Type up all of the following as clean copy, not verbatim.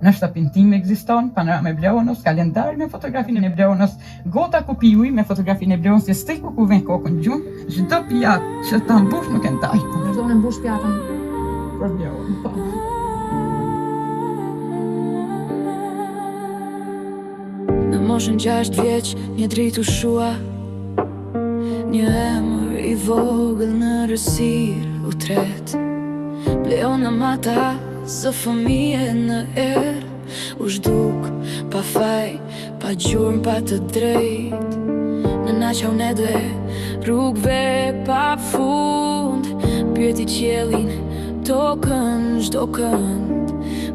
Në shtëpinë time ekziston panorama e Bleonos, kalendari me fotografinë e Bleonos, gota kupi uji me fotografinë e Bleonos, steku ku vjen kokën gjumë, çdo pjatë që ta mbush nuk e ndaj. Vazhdon e mbush pjatën. Për Bleon, po. Në moshën 6 vjeç, një dritë u shua, një emër i vogël në rësirë u tret. Bleona mata së fëmije në erë, u zhduk pa faj, pa gjurmë, pa të drejt. Në naqa unë edhe rrugve pa fund, pyeti qiellin tokën çdo kënd.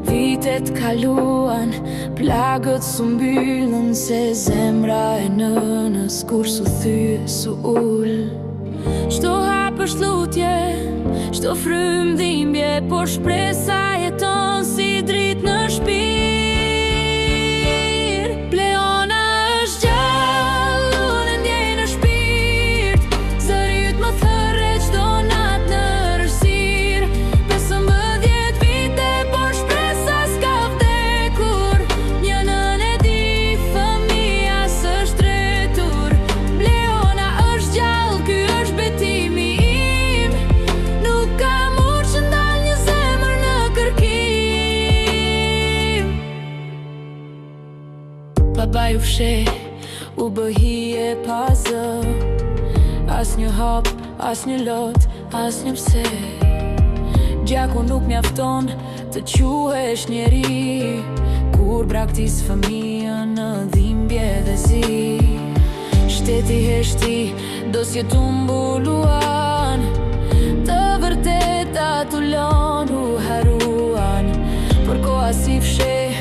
Vitet kaluan, plagët su mbyllën, se zemra e nënës kur su thyë, su ull. Çdo hap është lutje, çdo frym dhimbje, por shpresa jeton si dritë në shpirt. Bleona është gjallë, unë e ndjej në shpirt, zërit më thërre çdo natë në rësirë. 15 vite, por shpresa s'ka vdekur, një nën e di, fëmia s'është tretur. Bleona është gjallë, ky është betimi im, nuk ka mur që ndal një zemër në kërkim. Baba ju fsheh, u bë hije pa zë, as një hap, as një lot, as një pse. Gjaku nuk mjafton të quhesh njeri, kur braktis fëmijën në dhimbje dhe zi. Shteti heshti, dosje t'u mbuluan, të vërteta t'u lon u haruan. Por koha si fsheh,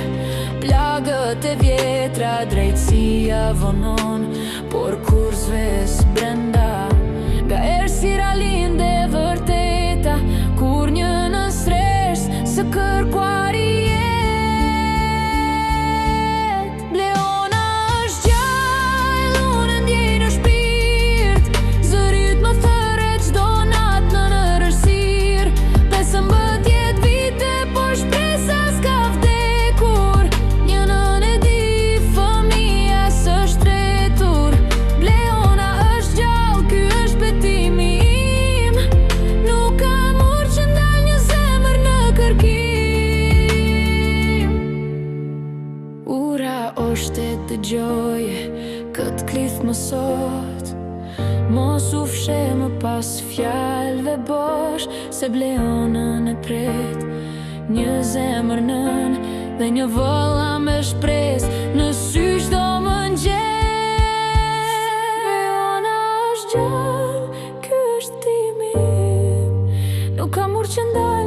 plagët e vjetra, drejtësia vonon, por kur zves brenda, nga errësira linde vërteta, kur një në stres së kërkuar i jetë. Bleona është gjallë, unë e ndjej në shpirt, zërit më thërre çdo natë në rësirë. 15 vite, por shpresa s'ka vdekur, një nën e di, fëmia s'është tretur. Bleona është gjallë, ky është betimi im, nuk ka mur që ndal një zemër në kërkim. Ura është e dëgjoje këtë klith më sot, mos u fshe më pas fjalëve bosh, se Bleonën e pret një zemër nën dhe një vëlla me shpresë në sy çdo mëngjes. Bleona është gjallë, ky është timi im, nuk ka mur që ndal